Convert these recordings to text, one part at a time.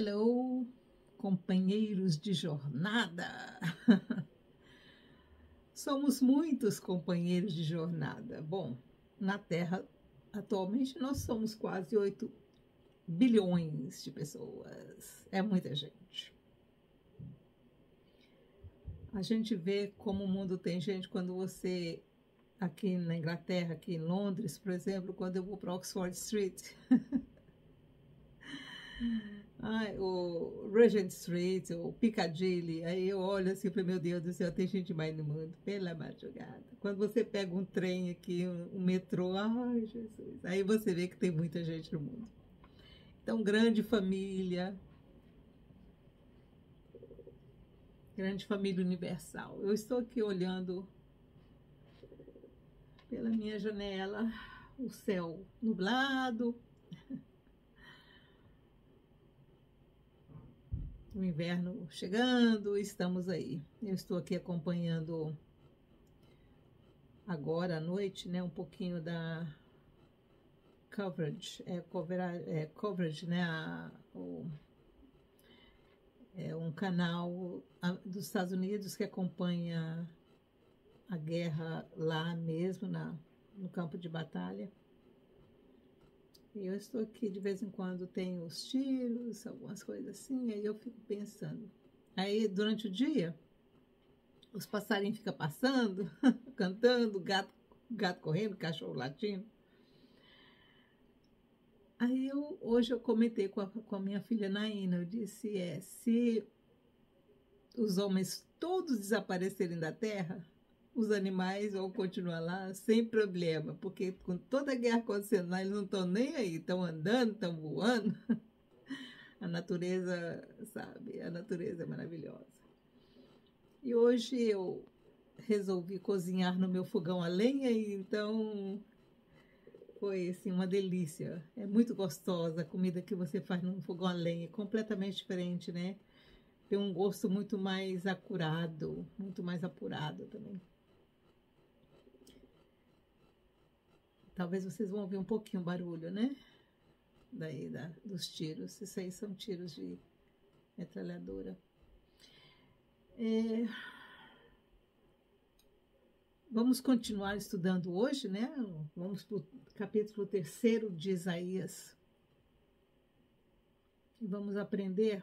Hello, companheiros de jornada! Somos muitos companheiros de jornada. Bom, na Terra, atualmente, nós somos quase 8 bilhões de pessoas. É muita gente. A gente vê como o mundo tem gente quando você, aqui na Inglaterra, aqui em Londres, por exemplo, quando eu vou para Oxford Street, o Regent Street, o Piccadilly, aí eu olho assim para meu Deus do céu, tem gente mais no mundo, pela madrugada. Quando você pega um trem aqui, um metrô, ai Jesus, aí você vê que tem muita gente no mundo. Então, grande família universal. Eu estou aqui olhando pela minha janela, o céu nublado, o inverno chegando, estamos aí. Eu estou aqui acompanhando agora à noite, né, um pouquinho da coverage, coverage, né, é um canal dos Estados Unidos que acompanha a guerra lá mesmo, no campo de batalha. E eu estou aqui, de vez em quando tem os tiros, algumas coisas assim, aí eu fico pensando. Aí, durante o dia, os passarinhos ficam passando, cantando, gato correndo, cachorro latindo. Aí, hoje eu comentei com a minha filha Naina, eu disse, se os homens todos desaparecerem da Terra, os animais vão continuar lá sem problema, porque com toda a guerra acontecendo lá, eles não estão nem aí, estão andando, estão voando. A natureza, sabe, a natureza é maravilhosa. E hoje eu resolvi cozinhar no meu fogão a lenha, e então foi assim, uma delícia. É muito gostosa a comida que você faz no fogão a lenha, completamente diferente, né? Tem um gosto muito mais acurado, muito mais apurado também. Talvez vocês vão ouvir um pouquinho o barulho, né? Dos tiros. Isso aí são tiros de metralhadora. Vamos continuar estudando hoje, né? Vamos para o capítulo 3 de Isaías. E vamos aprender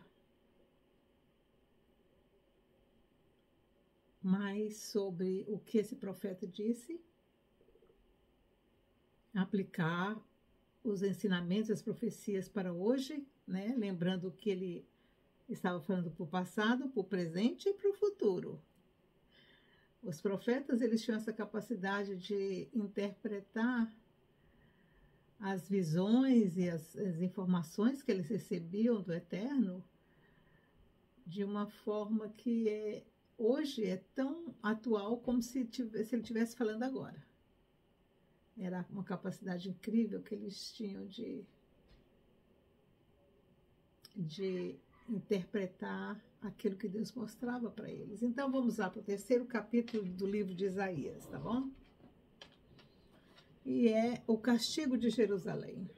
mais sobre o que esse profeta disse, aplicar os ensinamentos, as profecias para hoje, né? Lembrando que ele estava falando para o passado, para o presente e para o futuro. Os profetas, eles tinham essa capacidade de interpretar as visões e as informações que eles recebiam do Eterno de uma forma que hoje é tão atual como se ele estivesse falando agora. Era uma capacidade incrível que eles tinham de interpretar aquilo que Deus mostrava para eles. Então, vamos lá para o 3º capítulo do livro de Isaías, tá bom? E é o castigo de Jerusalém.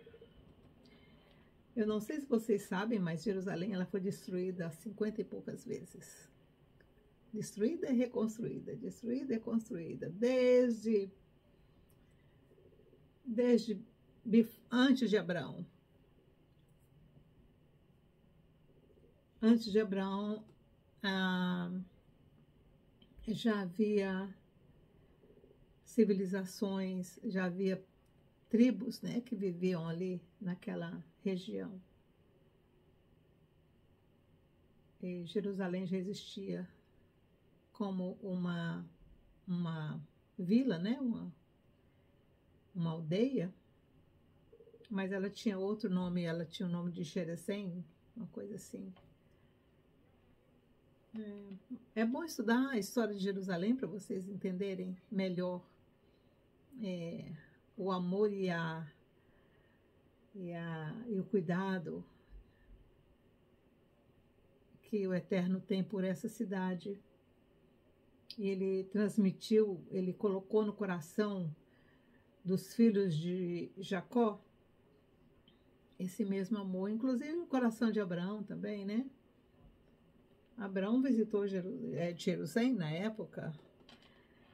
Eu não sei se vocês sabem, mas Jerusalém ela foi destruída 50 e poucas vezes. Destruída e reconstruída, destruída e construída, desde antes de Abraão. Antes de Abraão, já havia civilizações, já havia tribos, né, que viviam ali naquela região. E Jerusalém já existia como uma vila, né, uma aldeia, mas ela tinha outro nome, ela tinha o nome de Jerusalém, uma coisa assim. É bom estudar a história de Jerusalém para vocês entenderem melhor o amor e o cuidado que o Eterno tem por essa cidade. E ele transmitiu, ele colocou no coração dos filhos de Jacó esse mesmo amor, inclusive o coração de Abraão também, né? Abraão visitou Jerusalém na época.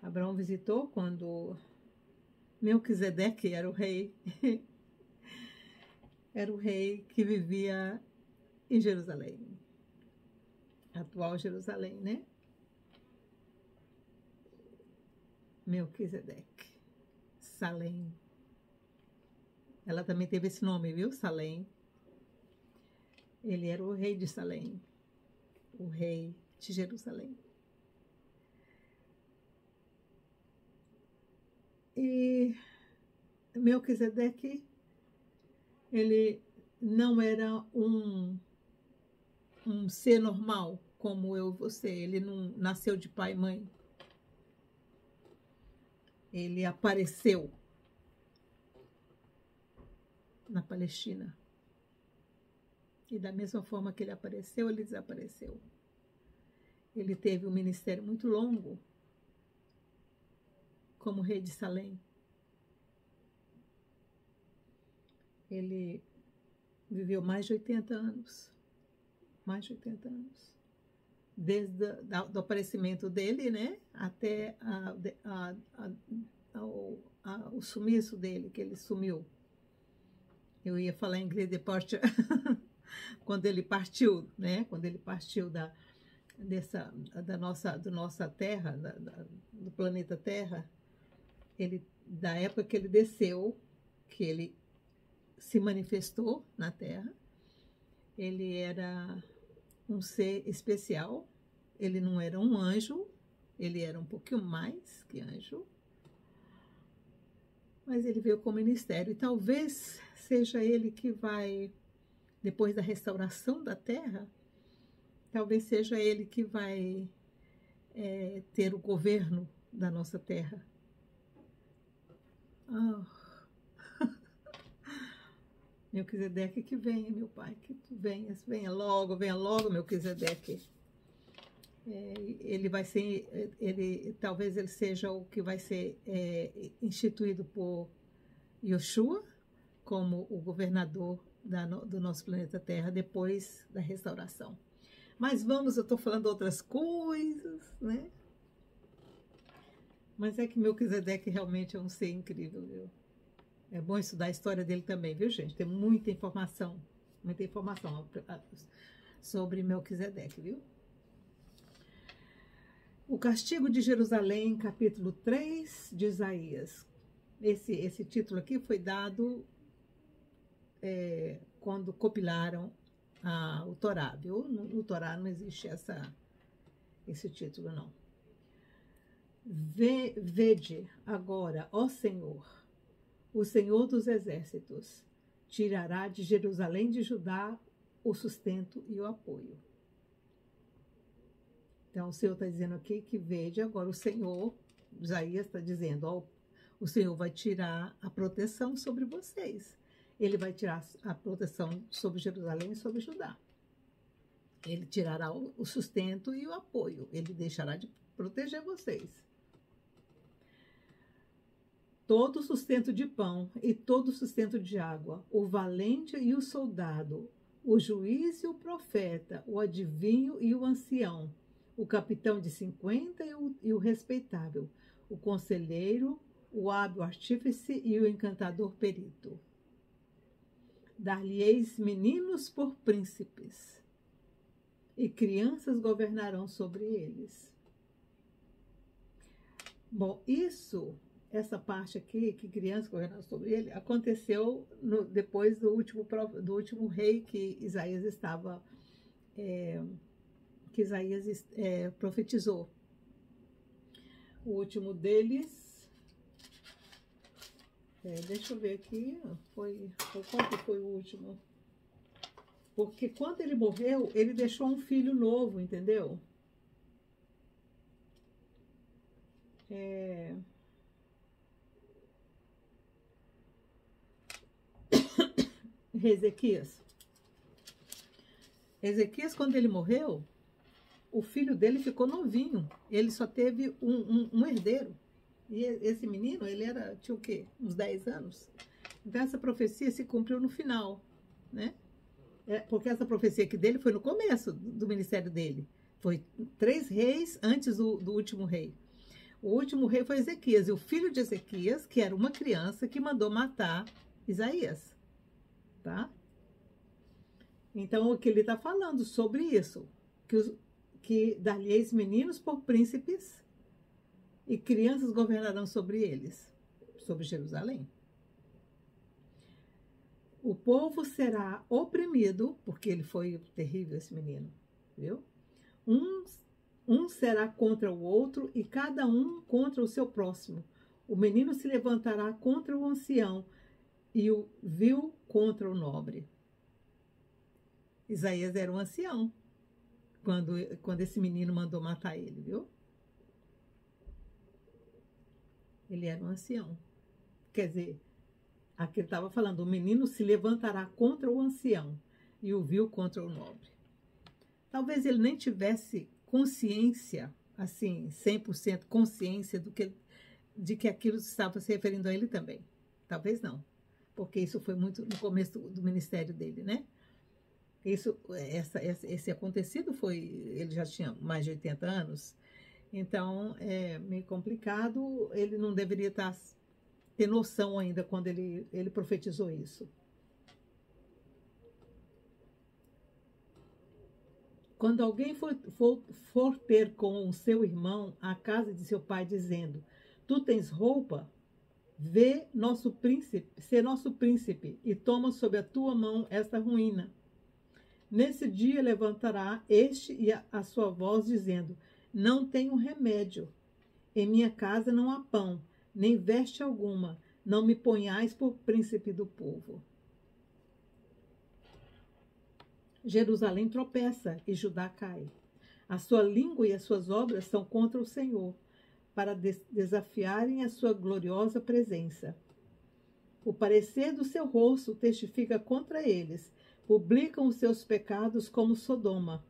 Abraão visitou quando Melquisedeque era o rei. Era o rei que vivia em Jerusalém. Atual Jerusalém, né? Melquisedeque. Salém. Ela também teve esse nome, viu? Salém. Ele era o rei de Salém. O rei de Jerusalém. E Melquisedeque, ele não era um ser normal, como eu e você. Ele não nasceu de pai e mãe. Ele apareceu na Palestina. E da mesma forma que ele apareceu, ele desapareceu. Ele teve um ministério muito longo como rei de Salém. Ele viveu mais de 80 anos. Mais de 80 anos. Desde o aparecimento dele, né? Até o sumiço dele, que ele sumiu. Eu ia falar em inglês departure. Quando ele partiu, né? Quando ele partiu da nossa Terra, do planeta Terra, da época que ele desceu, que ele se manifestou na Terra, ele era um ser especial, ele não era um anjo, ele era um pouquinho mais que anjo, mas ele veio com o ministério, e talvez seja ele que vai, depois da restauração da Terra, talvez seja ele que vai ter o governo da nossa Terra. Melquisedeque, que venha, meu pai, que tu venhas, venha logo, Melquisedeque. Ele vai ser, talvez ele seja o que vai ser instituído por Yoshua como o governador do nosso planeta Terra depois da restauração. Mas eu estou falando outras coisas, né? Mas é que Melquisedeque realmente é um ser incrível, viu? É bom estudar a história dele também, viu, gente? Tem muita informação sobre Melquisedeque, viu? O castigo de Jerusalém, capítulo 3 de Isaías. Esse título aqui foi dado quando compilaram o Torá, viu? No Torá não existe esse título, não. Vede agora, ó Senhor, o Senhor dos exércitos, tirará de Jerusalém de Judá o sustento e o apoio. Então, o Senhor está dizendo aqui que vede agora o Senhor, Isaías está dizendo, ó, o Senhor vai tirar a proteção sobre vocês. Ele vai tirar a proteção sobre Jerusalém e sobre Judá. Ele tirará o sustento e o apoio. Ele deixará de proteger vocês. Todo o sustento de pão e todo o sustento de água, o valente e o soldado, o juiz e o profeta, o adivinho e o ancião, o capitão de 50 e o respeitável, o conselheiro, o hábil artífice e o encantador perito. Dar-lhe-eis meninos por príncipes, e crianças governarão sobre eles. Bom, essa parte aqui, que crianças governarão sobre ele, aconteceu depois do último rei que Isaías profetizou. O último deles, deixa eu ver aqui, qual que foi o último? Porque quando ele morreu, ele deixou um filho novo, entendeu? Ezequias, quando ele morreu, o filho dele ficou novinho. Ele só teve um herdeiro. E esse menino, tinha o quê? Uns 10 anos. Então, essa profecia se cumpriu no final. né? Porque essa profecia aqui dele foi no começo do ministério dele. Foi 3 reis antes do último rei. O último rei foi Ezequias, e o filho de Ezequias, que era uma criança, que mandou matar Isaías, tá? Então, o que ele está falando sobre isso, que dar-lhe-eis meninos por príncipes, e crianças governarão sobre eles, sobre Jerusalém. O povo será oprimido, porque ele foi terrível, esse menino, viu? Um será contra o outro e cada um contra o seu próximo. O menino se levantará contra o ancião e o vil contra o nobre. Isaías era um ancião quando esse menino mandou matar ele, viu? Ele era um ancião. Quer dizer, aqui ele estava falando, o menino se levantará contra o ancião e o vil contra o nobre. Talvez ele nem tivesse consciência, assim, 100% consciência de que aquilo estava se referindo a ele também. Talvez não, porque isso foi muito no começo do ministério dele, né? Esse acontecido ele já tinha mais de 80 anos, então é meio complicado, ele não deveria ter noção ainda quando ele profetizou isso. Quando alguém for ter com o seu irmão à casa de seu pai, dizendo, tu tens roupa, vê ser nosso príncipe, e toma sob a tua mão esta ruína. Nesse dia levantará este e a sua voz, dizendo, não tenho remédio, em minha casa não há pão, nem veste alguma, não me ponhais por príncipe do povo. Jerusalém tropeça e Judá cai. A sua língua e as suas obras são contra o Senhor, para desafiarem a sua gloriosa presença. O parecer do seu rosto testifica contra eles, publicam os seus pecados como Sodoma.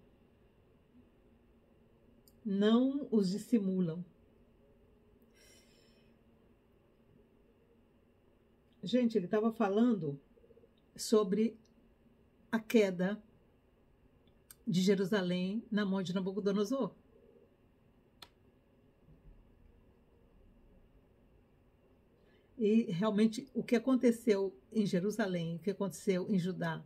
Não os dissimulam. Gente, ele estava falando sobre a queda de Jerusalém na mão de Nabucodonosor. E realmente o que aconteceu em Jerusalém, o que aconteceu em Judá,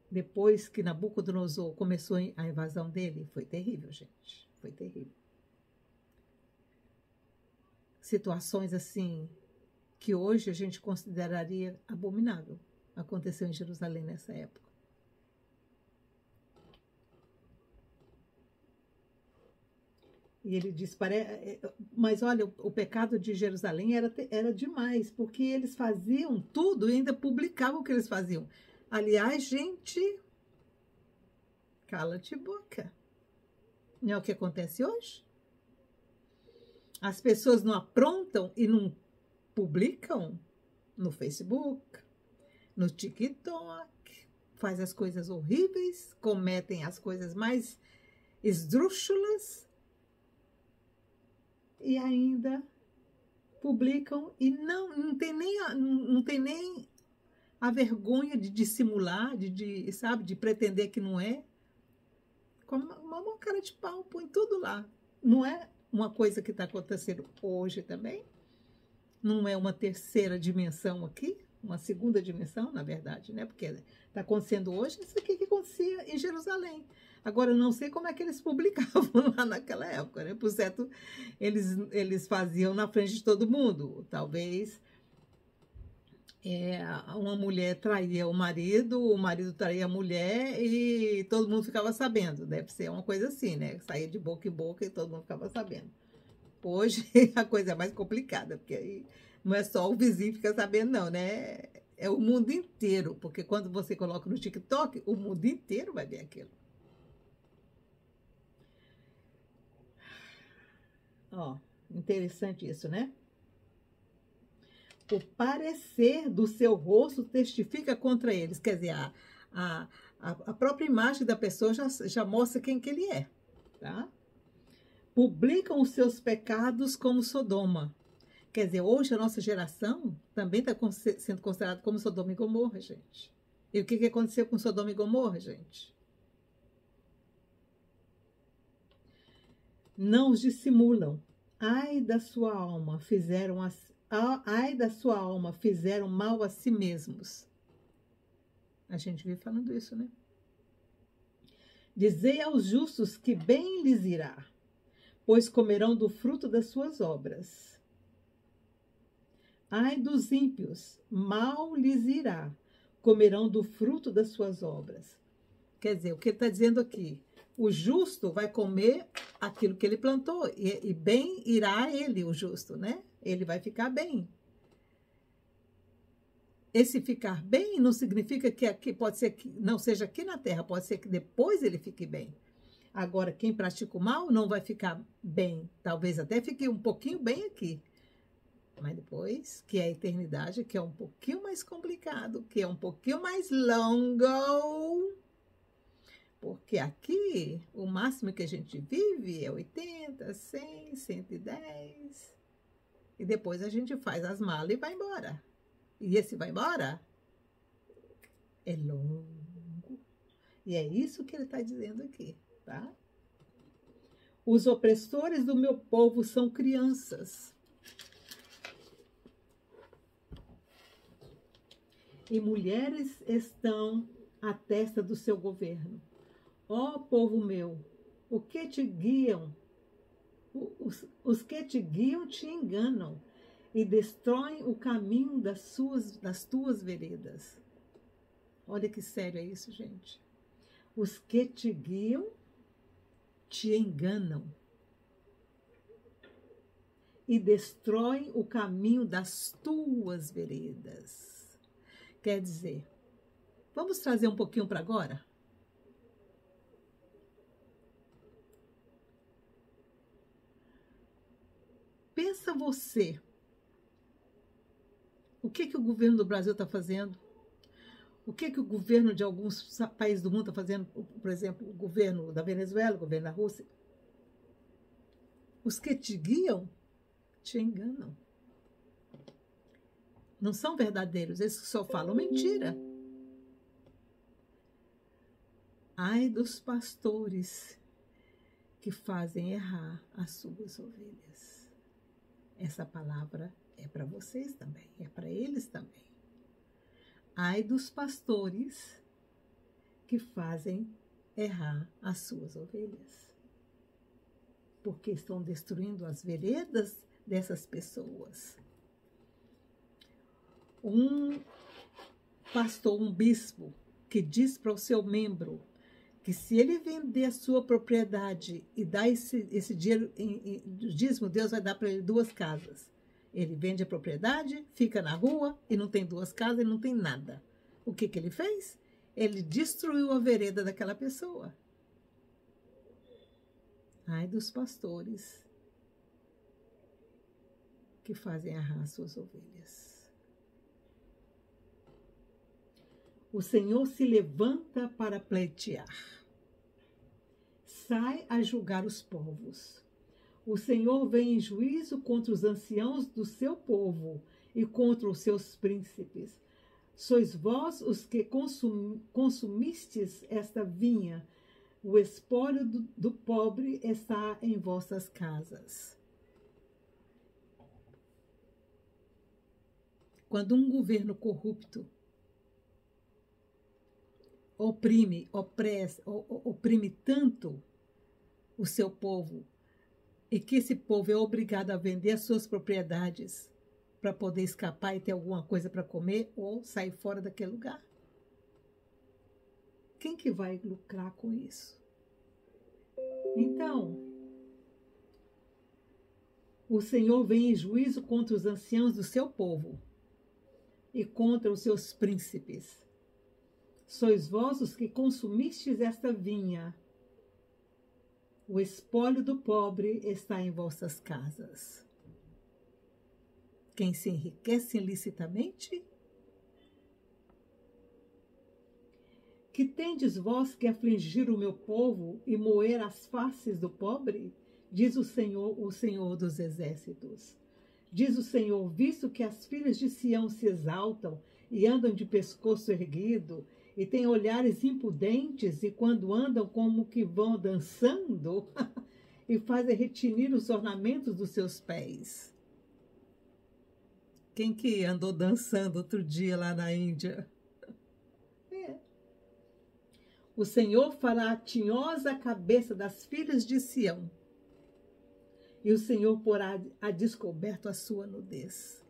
depois que Nabucodonosor começou a invasão dele, foi terrível, gente. Foi terrível. Situações assim que hoje a gente consideraria abominável aconteceu em Jerusalém nessa época. E ele diz, mas olha, o pecado de Jerusalém era demais, porque eles faziam tudo e ainda publicavam o que eles faziam. Aliás, gente, cala-te boca. Não é o que acontece hoje? As pessoas não aprontam e não publicam no Facebook, no TikTok, faz as coisas horríveis, cometem as coisas mais esdrúxulas, e ainda publicam e não tem nem a vergonha de dissimular, sabe, de pretender que não é. Com uma cara de pau, põe tudo lá. Não é uma coisa que está acontecendo hoje também? Não é uma terceira dimensão aqui? Uma segunda dimensão, na verdade, né? Porque está acontecendo hoje isso aqui que acontecia em Jerusalém. Agora, eu não sei como é que eles publicavam lá naquela época, né? Por certo, eles faziam na frente de todo mundo. Talvez uma mulher traía o marido traía a mulher e todo mundo ficava sabendo. Deve ser uma coisa assim, né? Saía de boca em boca e todo mundo ficava sabendo. Hoje a coisa é mais complicada, porque aí não é só o vizinho que fica sabendo, não, né? É o mundo inteiro, porque quando você coloca no TikTok, o mundo inteiro vai ver aquilo. Ó, interessante isso, né? O parecer do seu rosto testifica contra eles. Quer dizer, a própria imagem da pessoa já mostra quem que ele é, tá? Publicam os seus pecados como Sodoma. Quer dizer, hoje a nossa geração também está sendo considerada como Sodoma e Gomorra, gente. E o que aconteceu com Sodoma e Gomorra, gente? Não os dissimulam. Ai da sua alma, ai da sua alma, fizeram mal a si mesmos. A gente vive falando isso, né? Dizei aos justos que bem lhes irá, pois comerão do fruto das suas obras. Ai dos ímpios, mal lhes irá, comerão do fruto das suas obras. Quer dizer, o que ele está dizendo aqui? O justo vai comer aquilo que ele plantou, e bem irá ele, o justo, né? Ele vai ficar bem. Esse ficar bem não significa que aqui pode ser que não seja aqui na terra, pode ser que depois ele fique bem. Agora, quem pratica o mal não vai ficar bem, talvez até fique um pouquinho bem aqui. Mas depois, que é a eternidade, que é um pouquinho mais complicado, que é um pouquinho mais longo, porque aqui o máximo que a gente vive é 80, 100, 110, e depois a gente faz as malas e vai embora. E esse vai embora é longo. E é isso que ele está dizendo aqui, tá? Os opressores do meu povo são crianças. E mulheres estão à testa do seu governo. Ó povo meu, o que te guiam? Os que te guiam te enganam e destroem o caminho das tuas veredas. Olha que sério é isso, gente. Os que te guiam te enganam e destroem o caminho das tuas veredas. Quer dizer, vamos trazer um pouquinho para agora? Pensa você. O que o governo do Brasil está fazendo? O que o governo de alguns países do mundo está fazendo? Por exemplo, o governo da Venezuela, o governo da Rússia. Os que te guiam te enganam. Não são verdadeiros, eles só falam mentira. Ai dos pastores que fazem errar as suas ovelhas. Essa palavra é para vocês também, é para eles também. Ai dos pastores que fazem errar as suas ovelhas, porque estão destruindo as veredas dessas pessoas. Um pastor, um bispo, que diz para o seu membro que se ele vender a sua propriedade e dar esse dinheiro em dízimo, Deus vai dar para ele 2 casas. Ele vende a propriedade, fica na rua e não tem 2 casas e não tem nada. O que ele fez? Ele destruiu a vereda daquela pessoa. Ai dos pastores que fazem errar suas ovelhas. O Senhor se levanta para pleitear. Sai a julgar os povos. O Senhor vem em juízo contra os anciãos do seu povo e contra os seus príncipes. Sois vós os que consumistes esta vinha. O espólio do pobre está em vossas casas. Quando um governo corrupto oprime tanto o seu povo, e que esse povo é obrigado a vender as suas propriedades para poder escapar e ter alguma coisa para comer ou sair fora daquele lugar. Quem que vai lucrar com isso? Então, o Senhor vem em juízo contra os anciãos do seu povo e contra os seus príncipes. Sois vós os que consumistes esta vinha. O espólio do pobre está em vossas casas. Quem se enriquece ilicitamente? Que tendes vós que afligir o meu povo e moer as faces do pobre? Diz o Senhor dos exércitos. Diz o Senhor, visto que as filhas de Sião se exaltam e andam de pescoço erguido, e têm olhares impudentes, e quando andam como que vão dançando, e fazem retinir os ornamentos dos seus pés. Quem que andou dançando outro dia lá na Índia? É. O Senhor fará tinhosa a cabeça das filhas de Sião, e o Senhor porá a descoberto a sua nudez.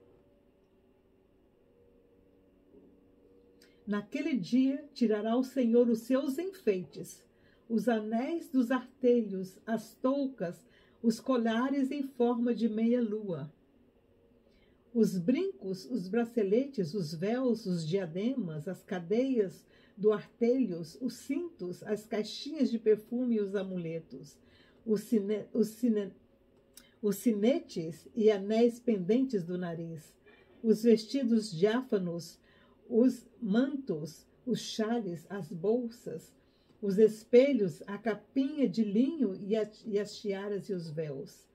Naquele dia tirará o Senhor os seus enfeites, os anéis dos artelhos, as toucas, os colares em forma de meia-lua, os brincos, os braceletes, os véus, os diademas, as cadeias do artelhos, os cintos, as caixinhas de perfume e os amuletos, os sinetes e anéis pendentes do nariz, os vestidos diáfanos, os mantos, os xales, as bolsas, os espelhos, a capinha de linho e as tiaras e os véus.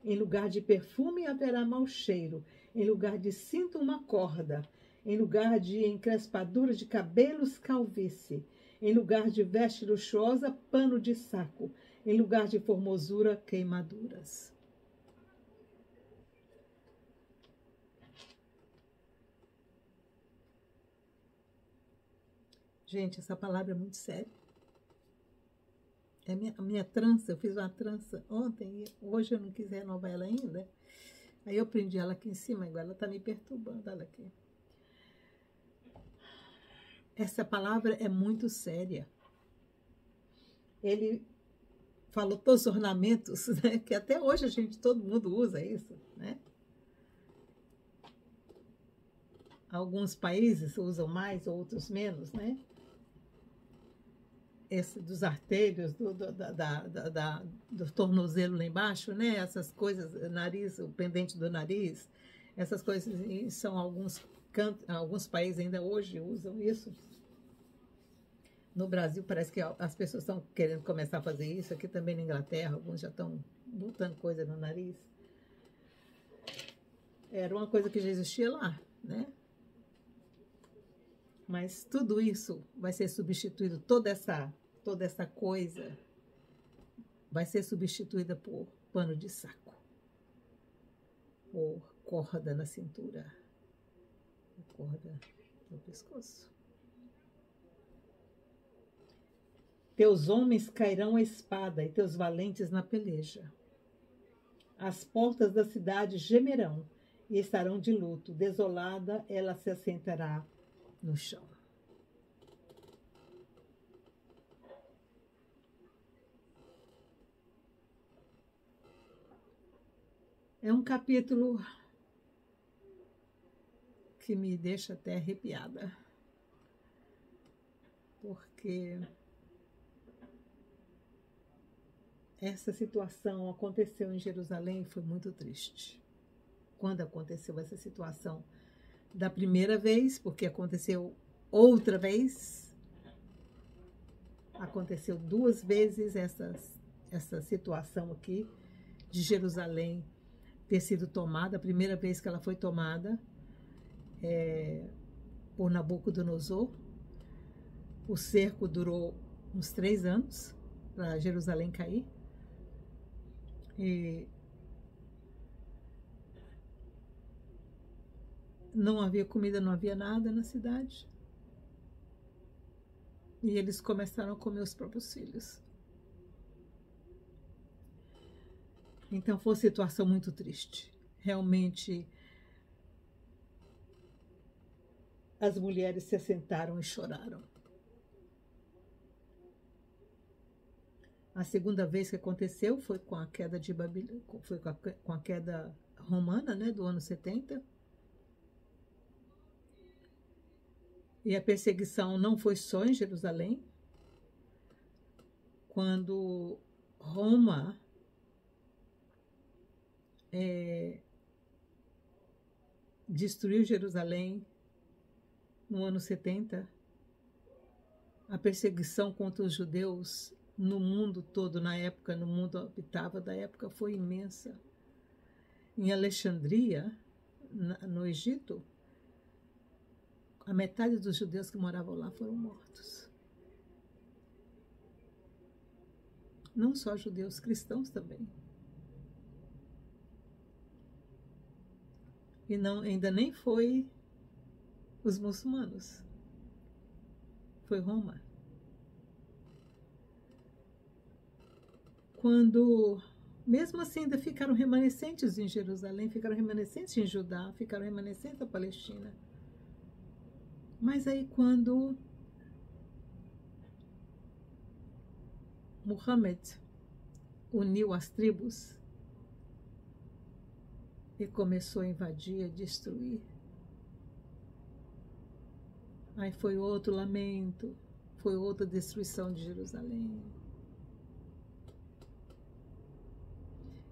Em lugar de perfume haverá mau cheiro, em lugar de cinto uma corda, em lugar de encrespadura de cabelos calvície, em lugar de veste luxuosa pano de saco, em lugar de formosura queimaduras. Gente, essa palavra é muito séria. É a minha trança, eu fiz uma trança ontem e hoje eu não quis renovar ela ainda. Aí eu prendi ela aqui em cima, agora ela está me perturbando, olha aqui. Essa palavra é muito séria. Ele falou todos os ornamentos, né? Que até hoje todo mundo usa isso, né? Alguns países usam mais, outros menos, né? Esse dos artelhos, do tornozelo lá embaixo, né? Essas coisas, nariz, o pendente do nariz, essas coisas são alguns países ainda hoje usam isso. No Brasil parece que as pessoas estão querendo começar a fazer isso, aqui também na Inglaterra, alguns já estão botando coisa no nariz. Era uma coisa que já existia lá, né? Mas tudo isso vai ser substituído, toda essa coisa vai ser substituída por pano de saco, por corda na cintura, corda no pescoço. Teus homens cairão à espada e teus valentes na peleja. As portas da cidade gemerão e estarão de luto. Desolada, ela se assentará no chão. É um capítulo que me deixa até arrepiada, porque essa situação aconteceu em Jerusalém e foi muito triste. Quando aconteceu essa situação da primeira vez, porque aconteceu outra vez, aconteceu 2 vezes essa situação aqui de Jerusalém ter sido tomada. A primeira vez que ela foi tomada por Nabucodonosor. O cerco durou uns 3 anos para Jerusalém cair. E não havia comida, não havia nada na cidade. E eles começaram a comer os próprios filhos. Então foi uma situação muito triste. Realmente, as mulheres se assentaram e choraram. A segunda vez que aconteceu foi com a queda de Babilônia, foi com a queda romana, né, do ano 70. E a perseguição não foi só em Jerusalém. Quando Roma destruiu Jerusalém no ano 70, a perseguição contra os judeus no mundo todo, na época, no mundo habitava da época, foi imensa. Em Alexandria, no Egito, a metade dos judeus que moravam lá foram mortos. Não só judeus, cristãos também. E não, ainda nem foi os muçulmanos. Foi Roma. Quando, mesmo assim, ainda ficaram remanescentes em Jerusalém, ficaram remanescentes em Judá, ficaram remanescentes na Palestina. Mas aí quando Muhammad uniu as tribos e começou a invadir, a destruir, aí foi outro lamento, foi outra destruição de Jerusalém.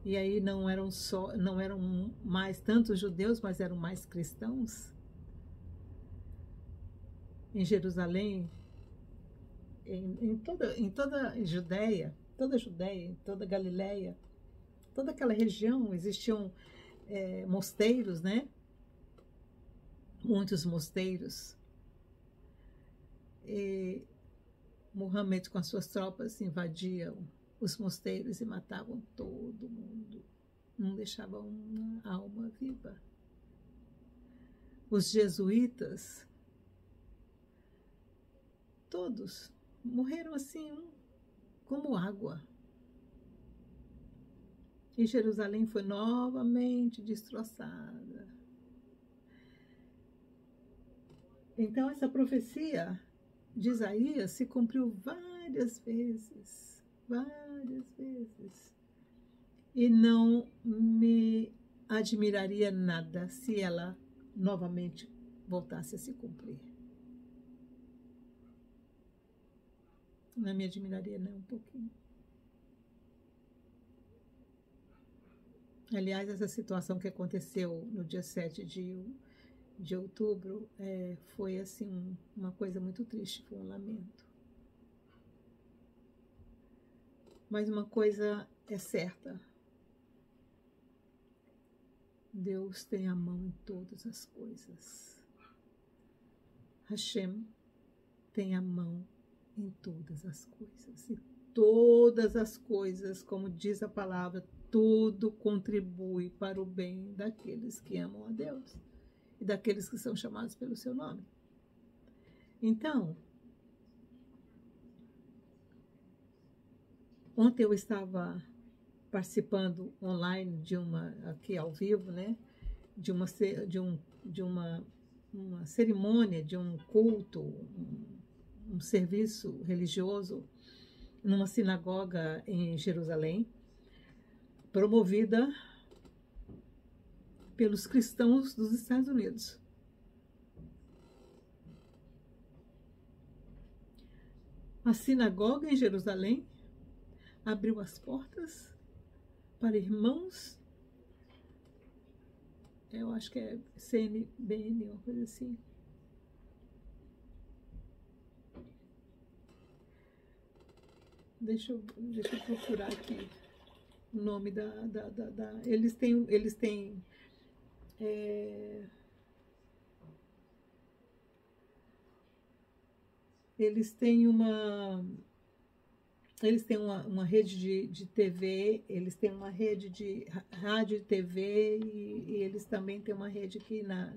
E aí não eram mais tantos judeus, mas eram mais cristãos. Em Jerusalém, em toda a Judéia, toda a Galileia, toda aquela região existiam mosteiros, né? Muitos mosteiros. E Muhammad com as suas tropas invadiam os mosteiros e matavam todo mundo. Não deixavam uma alma viva. Os jesuítas, todos morreram assim, como água. E Jerusalém foi novamente destroçada. Então, essa profecia de Isaías se cumpriu várias vezes. E não me admiraria nada se ela novamente voltasse a se cumprir. Não me admiraria nem um pouquinho. Aliás, essa situação que aconteceu no dia 7 de outubro foi assim uma coisa muito triste, foi um lamento. Mas uma coisa é certa: Deus tem a mão em todas as coisas. Hashem tem a mão em todas as coisas. E todas as coisas, como diz a palavra, tudo contribui para o bem daqueles que amam a Deus e daqueles que são chamados pelo seu nome. Então, ontem eu estava participando online aqui ao vivo, né, de uma cerimônia, de um culto, um serviço religioso numa sinagoga em Jerusalém, promovida pelos cristãos dos Estados Unidos. A sinagoga em Jerusalém abriu as portas para irmãos, eu acho que é CNBN, uma coisa assim. Deixa eu procurar aqui o nome eles têm uma rede de TV, eles têm uma rede de rádio e TV, e eles também têm uma rede aqui na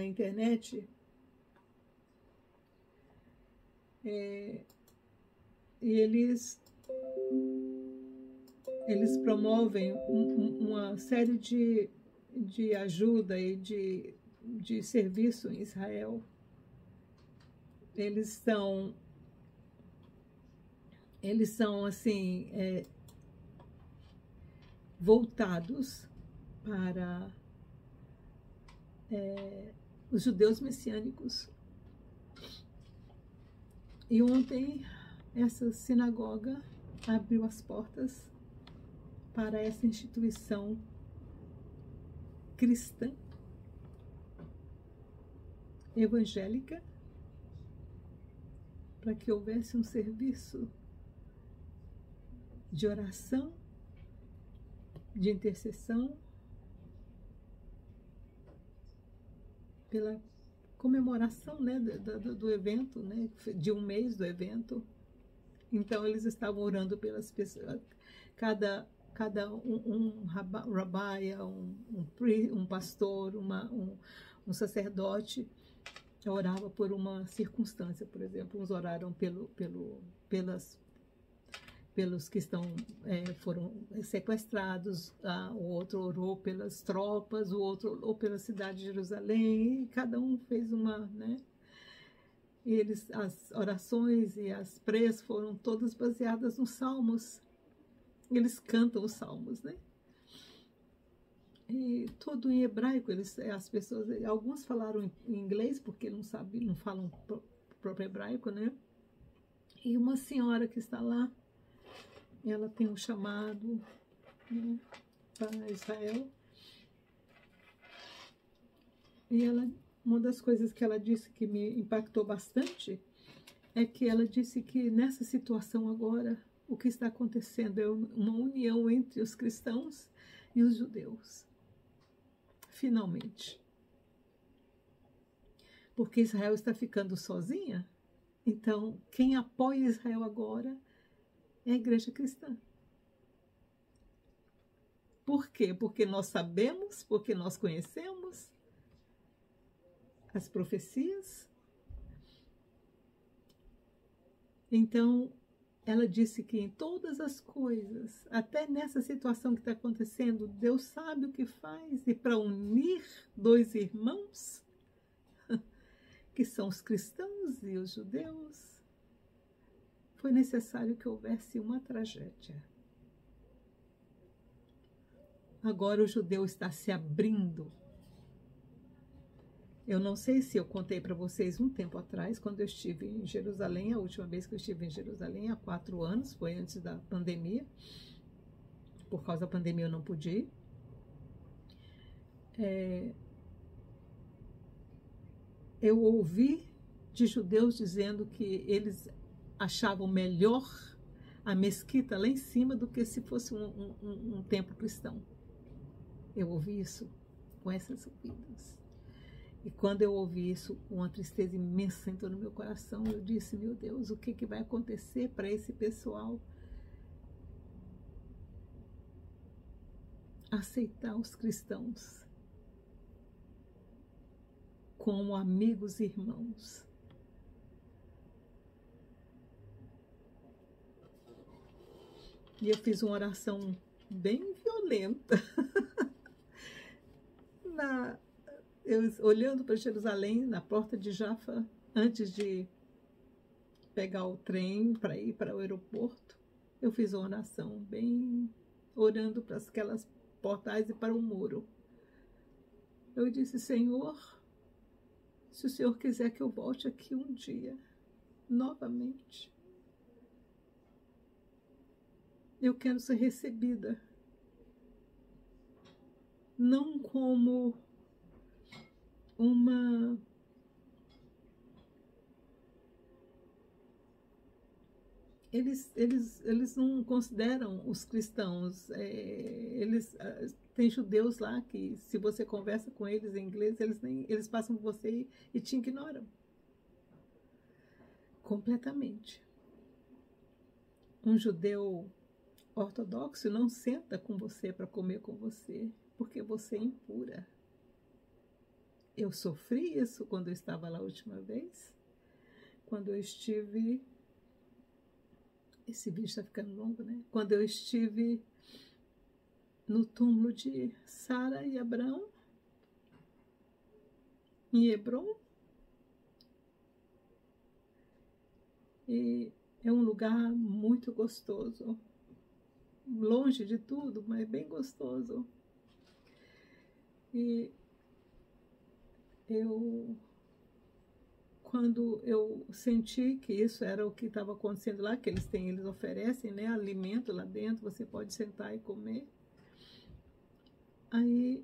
internet. E eles promovem uma série de ajuda e de serviço em Israel. Eles são assim, voltados para os judeus messiânicos. E ontem essa sinagoga abriu as portas para essa instituição cristã, evangélica, para que houvesse um serviço de oração, de intercessão pela comemoração, né, do evento, né, de um mês do evento. Então eles estavam orando pelas pessoas, cada rabaia, um pastor, um sacerdote orava por uma circunstância, por exemplo. Uns oraram pelos que foram sequestrados, o outro orou pelas tropas, o outro orou pela cidade de Jerusalém, e cada um fez uma, né? E as orações e as preces foram todas baseadas nos salmos. Eles cantam os salmos, né? E tudo em hebraico. As pessoas, alguns falaram em inglês porque não falam próprio hebraico, né? E uma senhora que está lá, ela tem um chamado, né, para Israel. E uma das coisas que ela disse que me impactou bastante é que ela disse que nessa situação agora, o que está acontecendo é uma união entre os cristãos e os judeus. Finalmente. Porque Israel está ficando sozinha. Então, quem apoia Israel agora é a igreja cristã. Por quê? Porque nós sabemos, porque nós conhecemos as profecias. Então, ela disse que em todas as coisas, até nessa situação que está acontecendo, Deus sabe o que faz. E para unir dois irmãos, que são os cristãos e os judeus, foi necessário que houvesse uma tragédia. Agora o judeu está se abrindo. Eu não sei se eu contei para vocês um tempo atrás, quando eu estive em Jerusalém, a última vez que eu estive em Jerusalém, há 4 anos, foi antes da pandemia. Por causa da pandemia eu não pude ir. Eu ouvi de judeus dizendo que eles achavam melhor a mesquita lá em cima do que se fosse um templo cristão. Eu ouvi isso com essas ouvidas. E quando eu ouvi isso, uma tristeza imensa entrou no meu coração. Eu disse, meu Deus, o que vai acontecer para esse pessoal aceitar os cristãos como amigos e irmãos? E eu fiz uma oração bem violenta. Olhando para Jerusalém, na porta de Jaffa, antes de pegar o trem para ir para o aeroporto, eu fiz uma oração bem orando para aquelas portais e para o muro. Eu disse, Senhor, se o Senhor quiser que eu volte aqui um dia, novamente, eu quero ser recebida, não como uma eles não consideram os cristãos, tem judeus lá que, se você conversa com eles em inglês, eles passam por você e te ignoram completamente. Um judeu ortodoxo não senta com você para comer com você, porque você é impura. Eu sofri isso quando eu estava lá a última vez, quando eu estive... Esse vídeo está ficando longo, né? Quando eu estive no túmulo de Sara e Abraão, em Hebrom. E é um lugar muito gostoso, longe de tudo, mas bem gostoso. E quando eu senti que isso era o que estava acontecendo lá, que eles oferecem, né, alimento lá dentro, você pode sentar e comer. Aí,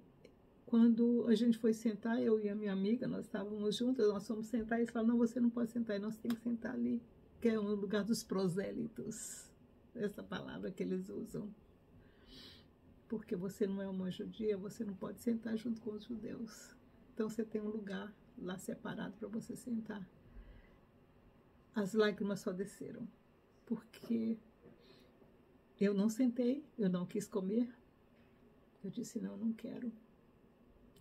quando a gente foi sentar, eu e a minha amiga, nós estávamos juntas, nós fomos sentar e eles falaram, não, você não pode sentar, nós temos que sentar ali, que é um lugar dos prosélitos, essa palavra que eles usam. Porque você não é uma judia, você não pode sentar junto com os judeus. Então você tem um lugar lá separado para você sentar. As lágrimas só desceram, porque eu não sentei, eu não quis comer. Eu disse, não, não quero.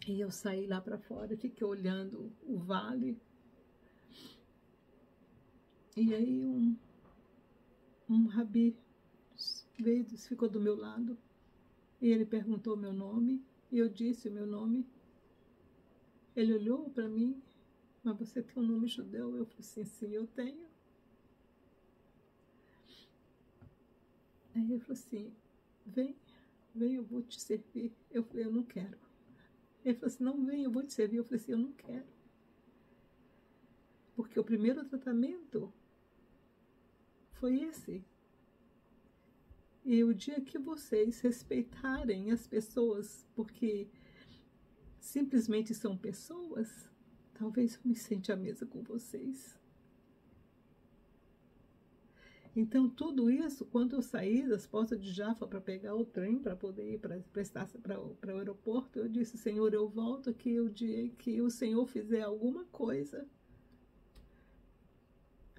E eu saí lá para fora, fiquei olhando o vale. E aí um rabi veio, ficou do meu lado. E ele perguntou meu nome, e eu disse o meu nome. Ele olhou para mim, mas você tem um nome judeu? Eu falei assim, sim, eu tenho. Aí ele falou assim, vem, eu vou te servir. Eu falei, eu não quero. Ele falou assim, não, vem, eu vou te servir. Eu falei assim, eu não quero. Porque o primeiro tratamento foi esse. E o dia que vocês respeitarem as pessoas, porque simplesmente são pessoas, talvez eu me sente à mesa com vocês. Então, tudo isso, quando eu saí das portas de Jaffa para pegar o trem, para poder ir para o aeroporto, eu disse, Senhor, eu volto aqui o dia que o Senhor fizer alguma coisa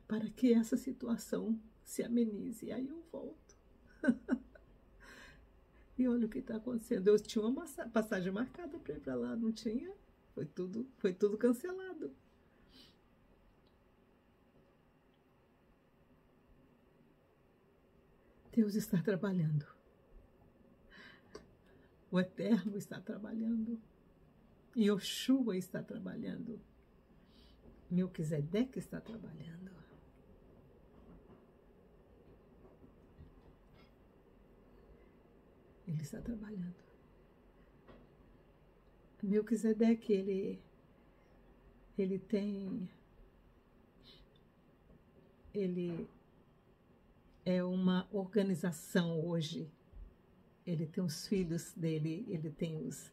para que essa situação se amenize. E aí eu volto. E olha o que está acontecendo. Eu tinha uma passagem marcada para ir para lá, não tinha? Foi tudo cancelado. Deus está trabalhando. O Eterno está trabalhando. Yoshua está trabalhando. Melquisedeque está trabalhando. Ele está trabalhando. Melquisedeque, ele é uma organização hoje. Ele tem os filhos dele, ele tem os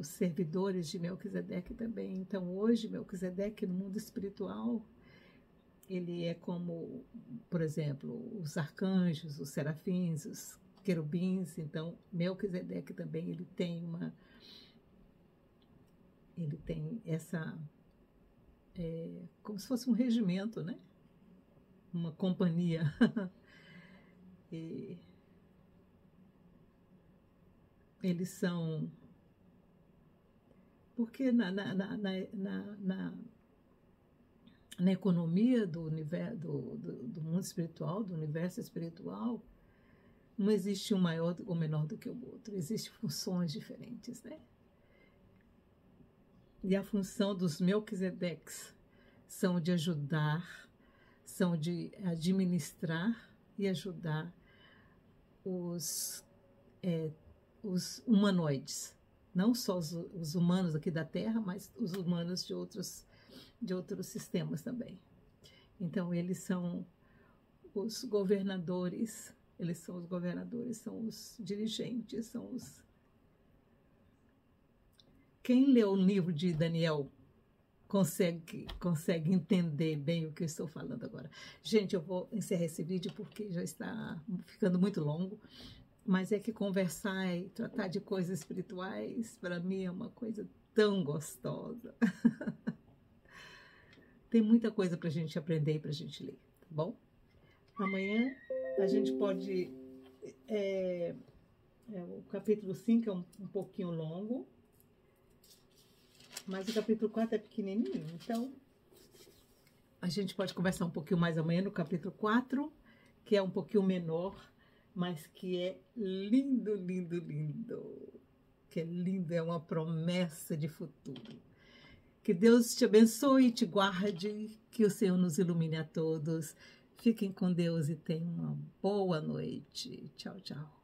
servidores de Melquisedeque também. Então, hoje, Melquisedeque, no mundo espiritual, ele é como, por exemplo, os arcanjos, os serafins, os querubins. Então, Melquisedeque também, ele tem essa, como se fosse um regimento, né? Uma companhia. E eles são, porque na economia do universo, do mundo espiritual, do universo espiritual, não existe um maior ou menor do que o outro, existem funções diferentes, né? E a função dos Melquisedeques são de ajudar, são de administrar e ajudar os humanoides, não só os humanos aqui da Terra, mas os humanos de outros sistemas também. Então, eles são os governadores, são os dirigentes, são os... Quem lê o livro de Daniel consegue entender bem o que eu estou falando agora. Gente, eu vou encerrar esse vídeo porque já está ficando muito longo, mas é que conversar e tratar de coisas espirituais, para mim, é uma coisa tão gostosa. Tem muita coisa para a gente aprender e para a gente ler, tá bom? Amanhã a gente pode... o capítulo 5 é um pouquinho longo, mas o capítulo 4 é pequenininho, então a gente pode conversar um pouquinho mais amanhã no capítulo 4, que é um pouquinho menor, mas que é lindo, lindo, lindo. Que é lindo, é uma promessa de futuro. Que Deus te abençoe e te guarde, que o Senhor nos ilumine a todos. Fiquem com Deus e tenham uma boa noite. Tchau, tchau.